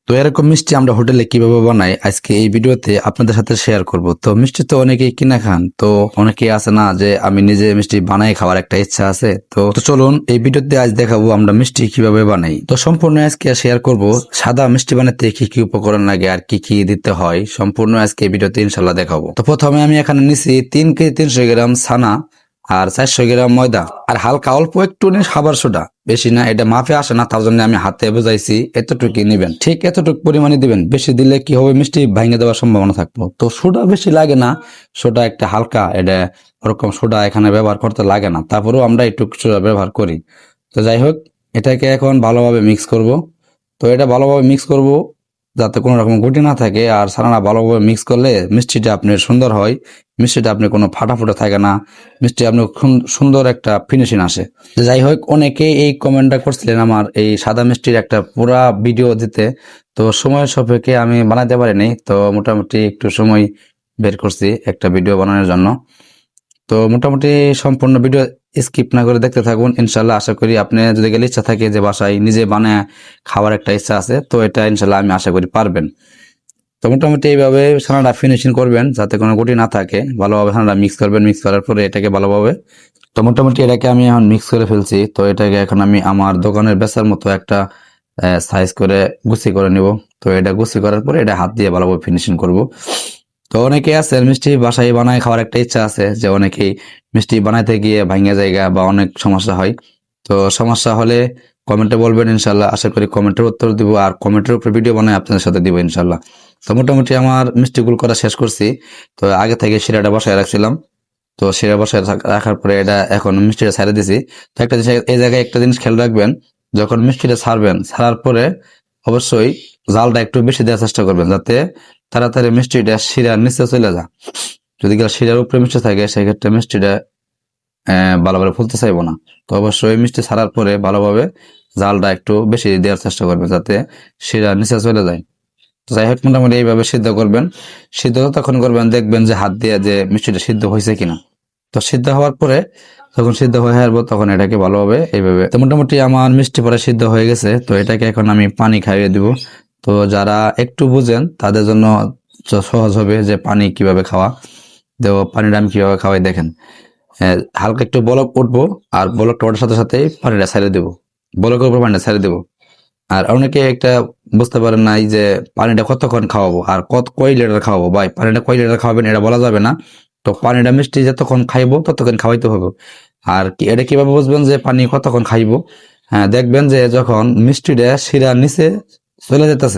তো এরকম মিষ্টি আমরা হোটেলে কিভাবে বানাই আজকে এই ভিডিওতে আপনাদের সাথে শেয়ার করব। তো মিষ্টি তো অনেকেই কিনা খান, তো অনেকেই আছে না যে আমি নিজে মিষ্টি বানাই খাওয়ার একটা ইচ্ছা আছে। তো চলুন এই ভিডিওতে আজ দেখাবো আমরা মিষ্টি কিভাবে বানাই। তো সম্পূর্ণ আজকে শেয়ার করব সাদা মিষ্টি বানাতে কি কি উপকরণ লাগে আর কি কি দিতে হয়, সম্পূর্ণ আজকে এই ভিডিওতে ইনশাল্লাহ দেখাবো। তো প্রথমে আমি এখানে নিছি 3 কেজি 300 গ্রাম ছানা আর 400 গ্রাম ময়দা আর হালকা অল্প একটু খাবার সোডা, বেশি না, এটা মাপে আসে না, তার জন্য আমি হাতে বোঝাইছি। এতটুকু নিবেন, ঠিক এতটুকু পরিমাণে দিবেন। বেশি দিলে কি হবে, মিষ্টি ভাঙে দেওয়ার সম্ভাবনা থাকবো। তো সোডা বেশি লাগে না, সোডা একটা হালকা, এটা ওরকম সোডা এখানে ব্যবহার করতে লাগে না, তারপরেও আমরা একটু সোডা ব্যবহার করি। তো যাই হোক, এটাকে এখন ভালোভাবে মিক্স করব। তো এটা ভালোভাবে মিক্স করব যাতে কোনো রকম গুটি না থাকে, আর ছানাটা ভালোভাবে মিক্স করলে মিষ্টিটা আপনার সুন্দর হয়, মিষ্টিটা আপনি কোনো ফাটাফুটা থাকে না, মিষ্টি আপনার সুন্দর একটা ফিনিশিং আসে। যাই হোক, অনেকে এই কমেন্টটা করছিলেন আমার এই সাদা মিষ্টির একটা পুরা ভিডিও দিতে, তো সময়ের সাপেক্ষে আমি বানাতে পারিনি। তো মোটামুটি একটু সময় বের করছি একটা ভিডিও বানানোর জন্য। তো মোটামুটি সম্পূর্ণ ভিডিও স্কিপ না করে দেখতে থাকুন, ইনশাল্লাহ আশা করি আপনি যদি গেলে ইচ্ছা থাকে যে বাসায় নিজে বানায় খাওয়ার একটা ইচ্ছা আছে, তো এটা ইনশাল্লাহ আমি আশা করি পারবেন। তো মোটামুটি এইভাবে ছানাটা ফিনিশিং করবেন যাতে কোনো গুটি না থাকে, ভালোভাবে ছানাটা মিক্স করবেন। মিক্স করার পরে এটাকে ভালোভাবে, তো মোটামুটি এটাকে আমি এখন মিক্স করে ফেলছি। তো এটাকে এখন আমি আমার দোকানের বেচার মতো একটা সাইজ করে গুছি করে নিব। তো এটা গুছি করার পরে এটা হাত দিয়ে ভালোভাবে ফিনিশিং করব। তো অনেকে আছে মিষ্টি বাসায় বানায় খাওয়ার একটা ইচ্ছা আছে, যে অনেকেই মিষ্টি বানাইতে গিয়ে ভাঙা জায়গা বা অনেক সমস্যা হয়। তো সমস্যা হলে কমেন্টে বলবেন, ইনশাল্লাহ আশা করি কমেন্টের উত্তর দিব, আর কমেন্টের উপর ভিডিও বানায় আপনাদের সাথে দিব ইনশাল্লাহ। তো মোটামুটি আমার মিষ্টিগুলো করা শেষ করছি। তো আগে থেকে শিরাটা বসায় রাখছিলাম। তো শিরা বসায় রাখার পরে এটা এখন মিষ্টিটা ছাড়ে দিছি। তো একটা জিনিস এই জায়গায় একটা জিনিস খেয়াল রাখবেন, যখন মিষ্টিটা ছাড়বেন, ছাড়ার পরে অবশ্যই জালটা একটু বেশি দেওয়ার চেষ্টা করবেন যাতে তাড়াতাড়ি মিষ্টিটা শিরার নিচে চলে যায়। যদি শিরার উপরে মিষ্টি থাকে সেক্ষেত্রে মিষ্টিটা ভালোভাবে ফুলতে চাইবো না। তো অবশ্যই মিষ্টি ছাড়ার পরে ভালোভাবে জালটা একটু বেশি দেওয়ার চেষ্টা করবেন যাতে শিরার নিচে চলে যায়। তো যাই হোক, মোটামুটি এইভাবে সিদ্ধ করবেন। সিদ্ধ তখন করবেন, দেখবেন যে হাত দিয়ে যে মিষ্টিটা সিদ্ধ হয়েছে কিনা। তো সিদ্ধ হওয়ার পরে যখন সিদ্ধ হয়ে আসবো তখন এটাকে ভালোভাবে এইভাবে, তো মোটামুটি আমার মিষ্টি পরে সিদ্ধ হয়ে গেছে। তো এটাকে এখন আমি পানি খাইয়ে দিব। তো যারা একটু বুঝেন তাদের জন্য সহজ হবে যে পানি কিভাবে খাওয়া। তো পানিটা আমি কিভাবে খাওয়াই দেখেন, হালকা একটু বলক উঠবো, আর বলকটা ওঠার সাথে সাথে পানিটা ছেড়ে দেবো, বলকের উপর পানিটা ছেড়ে দেবো। আর অনেকে একটা বুঝতে পারেন নাই যে পানিটা কতক্ষণ খাওয়াবো আর কয় লিটার খাওয়াবো। ভাই, পানিটা কয় লিটার খাওয়াবেন এটা বলা যাবে না। তো পানিটা মিষ্টি যতক্ষণ খাইবো ততক্ষণ খাওয়াইতে হবে। আর এটা কিভাবে বুঝবেন যে পানি কতক্ষণ খাইবো? হ্যাঁ, দেখবেন যে যখন মিষ্টিটা শিরার নিচে চলে যেতেছে,